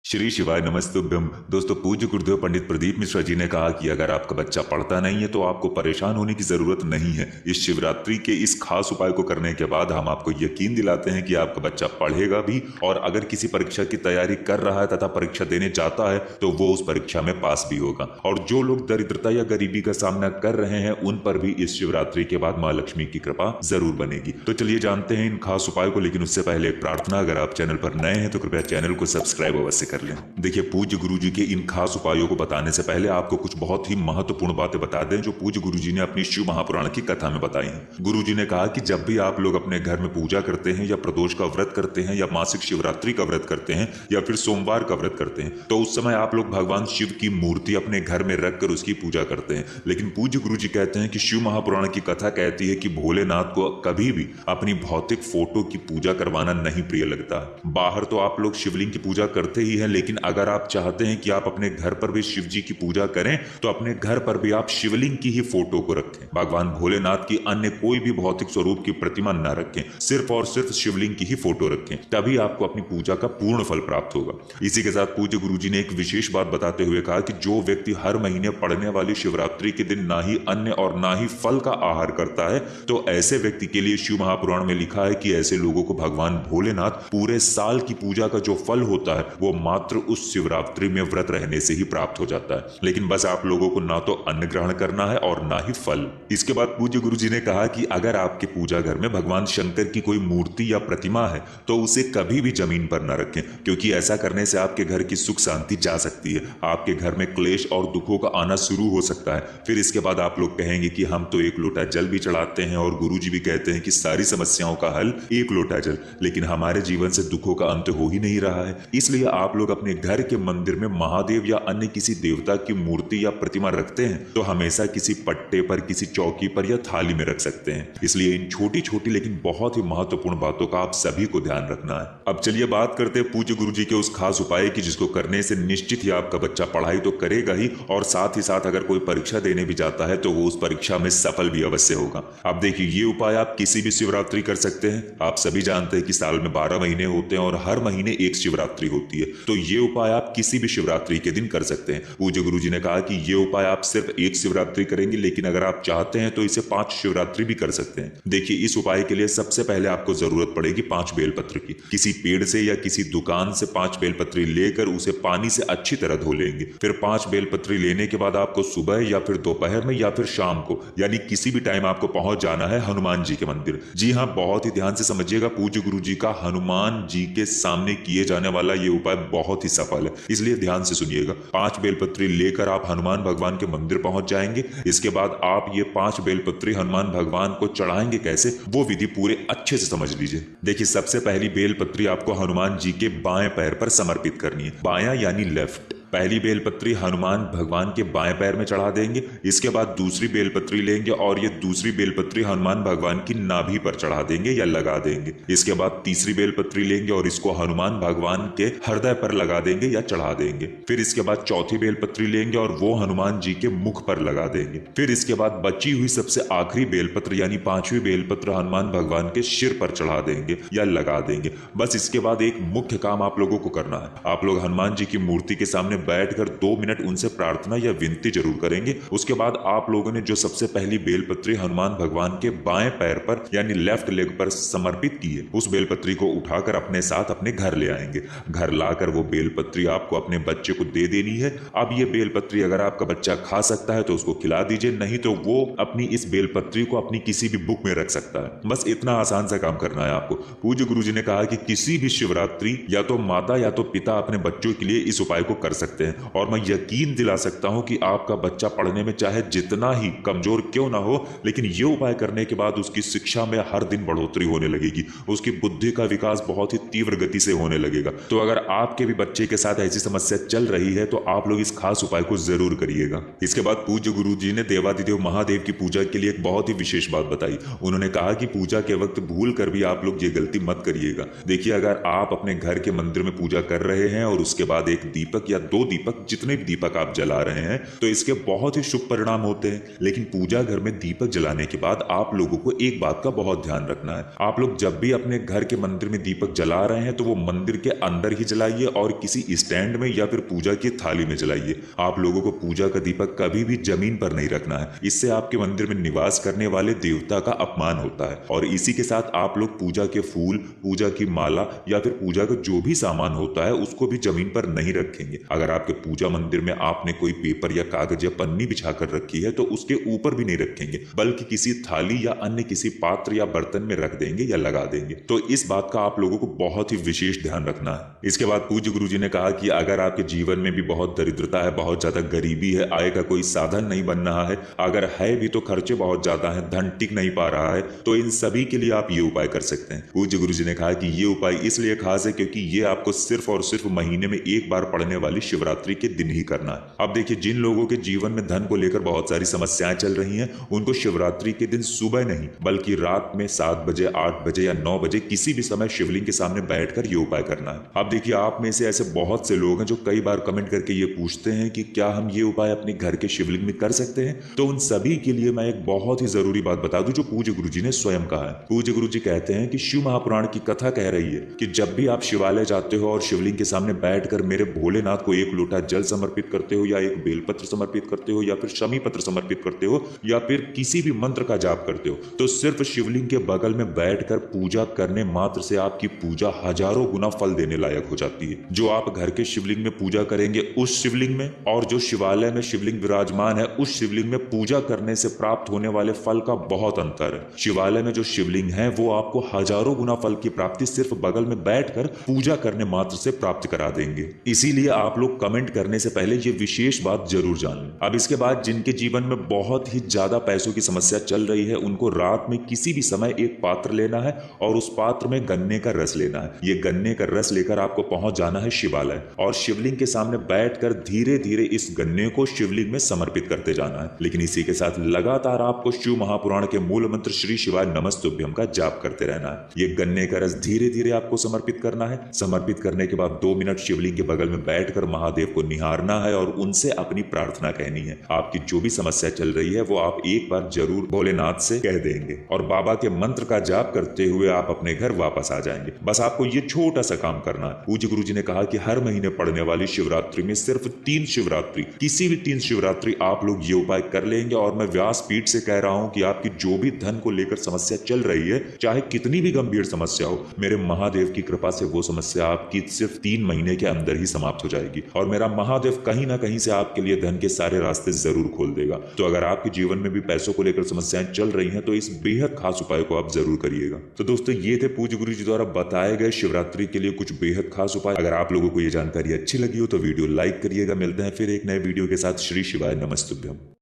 श्री शिवाय नमस्तुभ्यम। दोस्तों, पूज्य गुरुदेव पंडित प्रदीप मिश्रा जी ने कहा कि अगर आपका बच्चा पढ़ता नहीं है तो आपको परेशान होने की जरूरत नहीं है। इस शिवरात्रि के इस खास उपाय को करने के बाद हम आपको यकीन दिलाते हैं कि आपका बच्चा पढ़ेगा भी, और अगर किसी परीक्षा की तैयारी कर रहा है तथा परीक्षा देने जाता है तो वो उस परीक्षा में पास भी होगा। और जो लोग दरिद्रता या गरीबी का सामना कर रहे हैं उन पर भी इस शिवरात्रि के बाद माँ लक्ष्मी की कृपा जरूर बनेगी। तो चलिए जानते हैं इन खास उपाय को, लेकिन उससे पहले एक प्रार्थना, अगर आप चैनल पर नए हैं तो कृपया चैनल को सब्सक्राइब अवश्य कर लें। देखिए, पूज्य गुरुजी के इन खास उपायों को बताने से पहले आपको कुछ बहुत ही महत्वपूर्ण बातें बता दें जो पूज्य गुरुजी ने अपनी शिव महापुराण की कथा में बताई हैं। गुरुजी ने कहा कि जब भी आप लोग अपने घर में पूजा करते हैं या प्रदोष का व्रत करते हैं या मासिक शिवरात्रि का व्रत करते हैं या फिर सोमवार का व्रत करते हैं तो उस समय आप लोग भगवान शिव की मूर्ति अपने घर में रखकर उसकी पूजा करते हैं। लेकिन पूज्य गुरुजी कहते हैं कि शिव महापुराण की कथा कहती है कि भोलेनाथ को कभी भी अपनी भौतिक फोटो की पूजा करवाना नहीं प्रिय लगता। बाहर तो आप लोग शिवलिंग की पूजा करते ही हैं, लेकिन अगर आप चाहते हैं कि आप अपने घर पर भी शिव जी की पूजा करें तो अपने घर पर भी आप शिवलिंग की ही फोटो को रखें। भगवान भोलेनाथ की अन्य कोई भी भौतिक स्वरूप की प्रतिमा न रखें, सिर्फ और सिर्फ शिवलिंग की ही फोटो रखें, तभी आपको अपनी पूजा का पूर्ण फल प्राप्त होगा। इसी के साथ पूज्य गुरुजी ने एक विशेष बात बताते हुए कहा कि जो व्यक्ति हर महीने पड़ने वाली शिवरात्रि के दिन ना ही अन्न और ना ही फल का आहार करता है तो ऐसे व्यक्ति के लिए शिव महापुराण में लिखा है कि ऐसे लोगों को भगवान भोलेनाथ पूरे साल की पूजा का जो फल होता है वो मात्र उस शिवरात्रि में व्रत रहने से ही प्राप्त हो जाता है। लेकिन बस आप लोगों को ना तो अन्न ग्रहण करना है और ना ही फल। इसके बाद पूज्य गुरुजी ने कहा कि अगर आपके पूजा घर में भगवान शंकर की कोई मूर्ति या प्रतिमा है तो उसे कभी भी जमीन पर न रखें, क्योंकि ऐसा करने से आपके घर की सुख शांति जा सकती है। आपके घर में क्लेश और दुखों का आना शुरू हो सकता है। फिर इसके बाद आप लोग कहेंगे कि हम तो एक लोटा जल भी चढ़ाते हैं और गुरुजी भी कहते हैं कि सारी समस्याओं का हल एक लोटा जल, लेकिन हमारे जीवन से दुखों का अंत हो ही नहीं रहा है। इसलिए आप लोग अपने घर के मंदिर में महादेव या अन्य किसी देवता की मूर्ति या प्रतिमा रखते हैं तो हमेशा किसी पट्टे पर, किसी चौकी पर या थाली में रख सकते हैं। इसलिए इन छोटी छोटी लेकिन बहुत ही महत्वपूर्ण बातों का आप सभी को ध्यान रखना है। अब चलिए बात करते हैं पूज्य गुरुजी के उस खास उपाय की जिसको करने से निश्चित ही आपका बच्चा पढ़ाई तो करेगा ही, और साथ ही साथ अगर कोई परीक्षा देने भी जाता है तो वो उस परीक्षा में सफल भी अवश्य होगा। अब देखिए, ये उपाय आप किसी भी शिवरात्रि कर सकते हैं। आप सभी जानते हैं कि साल में 12 महीने होते हैं और हर महीने एक शिवरात्रि होती है, तो ये उपाय आप किसी भी शिवरात्रि के दिन कर सकते हैं। पूज्य गुरुजी ने कहा कि ये उपाय आप सिर्फ एक शिवरात्रि करेंगे, लेकिन अगर आप चाहते हैं तो इसे 5 शिवरात्रि भी कर सकते हैं। देखिए, इस उपाय के लिए सबसे पहले आपको जरूरत पड़ेगी 5 बेलपत्र की। किसी पेड़ से या किसी दुकान से 5 बेलपत्री लेकर उसे पानी से अच्छी तरह धो लेंगे। फिर 5 बेलपत्री लेने के बाद आपको सुबह या फिर दोपहर में या फिर शाम को, यानी किसी भी टाइम आपको पहुंच जाना है हनुमान जी के मंदिर। जी हाँ, बहुत ही ध्यान से समझिएगा, पूज्य गुरुजी का हनुमान जी के सामने किए जाने वाला ये उपाय बहुत ही सफल है, इसलिए ध्यान से सुनिएगा। 5 बेलपत्री लेकर आप हनुमान भगवान के मंदिर पहुंच जाएंगे। इसके बाद आप ये 5 बेलपत्री हनुमान भगवान को चढ़ाएंगे कैसे, वो विधि पूरे अच्छे से समझ लीजिए। देखिए, सबसे पहली बेलपत्री आपको हनुमान जी के बाएं पैर पर समर्पित करनी है। बायां यानी लेफ्ट। पहली बेलपत्री हनुमान भगवान के बाएं पैर में चढ़ा देंगे। इसके बाद दूसरी बेलपत्री लेंगे और ये दूसरी बेलपत्री हनुमान भगवान की नाभि पर चढ़ा देंगे या लगा देंगे। इसके बाद तीसरी बेलपत्री लेंगे और इसको हनुमान भगवान के हृदय पर लगा देंगे या चढ़ा देंगे। फिर इसके बाद चौथी बेलपत्री लेंगे और वो हनुमान जी के मुख पर लगा देंगे। फिर इसके बाद बची हुई सबसे आखिरी बेलपत्र यानी 5वीं बेलपत्र हनुमान भगवान के सिर पर चढ़ा देंगे या लगा देंगे। बस इसके बाद एक मुख्य काम आप लोगों को करना है। आप लोग हनुमान जी की मूर्ति के सामने बैठकर 2 मिनट उनसे प्रार्थना या विनती जरूर करेंगे। उसके बाद आप लोगों ने जो सबसे पहली बेलपत्री हनुमान भगवान के बाएं पैर पर यानी लेफ्ट लेग पर समर्पित की है, उस बेलपत्री को उठाकर अपने साथ अपने घर ले आएंगे। घर लाकर वो बेलपत्री आपको अपने बच्चे को दे देनी है। अब ये बेलपत्री अगर आपका बच्चा खा सकता है तो उसको खिला दीजिए, नहीं तो वो अपनी इस बेलपत्री को अपनी किसी भी बुक में रख सकता है। बस इतना आसान सा काम करना है आपको। पूज्य गुरुजी ने कहा कि किसी भी शिवरात्रि या तो माता या तो पिता अपने बच्चों के लिए इस उपाय को कर सकते हैं, और मैं यकीन दिला सकता हूं कि आपका बच्चा पढ़ने में चाहे जितना ही कमजोर क्यों ना हो, लेकिन ये उपाय करने के बाद उसकी शिक्षा में हर दिन बढ़ोतरी होने लगेगी। उसकी बुद्धि का विकास बहुत ही तीव्र गति से होने लगेगा। तो अगर आपके भी बच्चे के साथ ऐसी समस्या चल रही है तो आप लोग इस खास उपाय को जरूर करिएगा। इसके बाद पूज्य गुरुजी ने देवादिदेव महादेव की पूजा के लिए एक बहुत ही विशेष बात बताई। उन्होंने कहा कि पूजा के वक्त भूल कर भी आप लोग ये गलती मत करिएगा। देखिए, अगर आप अपने घर के मंदिर में पूजा कर रहे हैं और उसके बाद एक दीपक या 2 दीपक, जितने भी दीपक आप जला रहे हैं, तो इसके बहुत ही शुभ परिणाम होते हैं। लेकिन पूजा घर में दीपक जलाने के बाद आप लोगों को एक बात का बहुत ध्यान रखना है। आप लोग जब भी अपने घर के मंदिर में दीपक जला रहे हैं तो वो मंदिर के अंदर ही जलाइए और किसी स्टैंड में या फिर पूजा की थाली में जलाइए। आप लोगों को पूजा का दीपक कभी भी जमीन पर नहीं रखना है, इससे आपके मंदिर में निवास करने वाले देवता का अपमान होता है। और इसी के साथ आप लोग पूजा के फूल, पूजा की माला या फिर पूजा का जो भी सामान होता है उसको भी जमीन पर नहीं रखेंगे। अगर आपके पूजा मंदिर में आपने कोई पेपर या कागज या पन्नी बिछाकर रखी है तो उसके ऊपर भी नहीं रखेंगे, बल्कि किसी थाली या अन्य किसी पात्र या बर्तन में रख देंगे या लगा देंगे। तो इस बात का आप लोगों को बहुत ही विशेष ध्यान रखना है। इसके बाद पूज्य गुरुजी ने कहा कि अगर आपके जीवन में भी बहुत दरिद्रता है, बहुत ज्यादा गरीबी है, आय का कोई साधन नहीं बन रहा है, अगर है भी तो खर्चे बहुत ज्यादा है, धन टिक नहीं पा रहा है, तो इन सभी के लिए आप ये उपाय कर सकते हैं। पूज्य गुरुजी ने कहा कि ये उपाय इसलिए खास है क्योंकि ये आपको सिर्फ और सिर्फ महीने में एक बार पड़ने वाली शिवरात्रि के दिन ही करना है। अब देखिए, जिन लोगों के जीवन में धन को लेकर बहुत सारी समस्याएं चल रही हैं, उनको शिवरात्रि के दिन सुबह नहीं बल्कि रात में 7 बजे, 8 बजे या 9 बजे किसी भी समय शिवलिंग के सामने बैठकर ये उपाय करना है। अब देखिए, आप में से ऐसे बहुत से लोग हैं जो कई बार कमेंट करके ये पूछते हैं कि क्या हम ये उपाय अपने घर के शिवलिंग में कर सकते हैं। तो उन सभी के लिए मैं एक बहुत ही जरूरी बात बता दूं जो पूज्य गुरुजी ने स्वयं कहा है। पूज्य गुरुजी कहते हैं कि शिव महापुराण की कथा कह रही है कि जब भी आप शिवालय जाते हो और शिवलिंग के सामने बैठकर मेरे भोलेनाथ को एक लोटा जल समर्पित करते हो या एक बेलपत्र समर्पित करते हो या फिर शमी पत्र समर्पित करते हो या फिर किसी भी मंत्र का जाप करते हो, तो सिर्फ शिवलिंग के बगल में बैठकर पूजा करने मात्र से आपकी पूजा हजारों गुना फल देने लायक हो जाती है। जो आप घर के शिवलिंग में पूजा करेंगे उस शिवलिंग में और जो शिवालय में शिवलिंग विराजमान है उस शिवलिंग में पूजा करने से प्राप्त होने वाले फल का बहुत अंतर है। शिवालय में जो शिवलिंग है वो आपको हजारों गुना फल की प्राप्ति सिर्फ बगल में बैठकर पूजा करने मात्र से प्राप्त करा देंगे। इसीलिए आप लोग कमेंट करने से पहले ये विशेष बात जरूर जान लें। अब इसके बाद जिनके जीवन में बहुत ही ज्यादा पैसों की समस्या चल रही है, उनको रात में किसी भी समय एक पात्र लेना है और उस पात्र में गन्ने का रस लेना है। ये गन्ने का रस लेकर आपको पहुंच जाना है शिवालय और शिवलिंग के सामने बैठकर धीरे धीरे इस गन्ने को शिवलिंग में समर्पित करते जाना है। लेकिन इसी के साथ लगातार आपको शिव महापुराण के मूल मंत्र श्री शिवाय नमस्तुभ्यम का जाप करते रहना है। ये गन्ने का रस धीरे धीरे आपको समर्पित करना है। समर्पित करने के बाद 2 मिनट शिवलिंग के बगल में बैठकर महादेव को निहारना है और उनसे अपनी प्रार्थना कहनी है। आपकी जो भी समस्या चल रही है वो आप एक बार जरूर भोलेनाथ से कह देंगे और बाबा के मंत्र का जाप करते हुए आप अपने घर वापस आ जाएंगे। बस आपको ये छोटा सा काम करना है। पूज्य गुरुजी ने कहा कि हर महीने पड़ने वाली शिवरात्रि में सिर्फ 3 शिवरात्रि, किसी भी 3 शिवरात्रि आप लोग ये उपाय कर लेंगे और मैं व्यासपीठ से कह रहा हूं कि आपकी जो भी धन को लेकर समस्या चल रही है, चाहे कितनी भी गंभीर समस्या हो, मेरे महादेव की कृपा से वो समस्या आपकी सिर्फ 3 महीने के अंदर ही समाप्त हो जाएगी और मेरा महादेव कहीं ना कहीं से आपके लिए धन के सारे रास्ते जरूर खोल देगा। तो अगर आपके जीवन में भी पैसों को लेकर समस्याएं चल रही हैं तो इस बेहद खास उपाय को आप जरूर करिएगा। तो दोस्तों, ये थे पूज्य गुरुजी द्वारा बताए गए शिवरात्रि के लिए कुछ बेहद खास उपाय। अगर आप लोगों को ये जानकारी अच्छी लगी हो तो वीडियो लाइक करिएगा। मिलते हैं फिर एक नए वीडियो के साथ। श्री शिवाय नमस्तुभ्यम।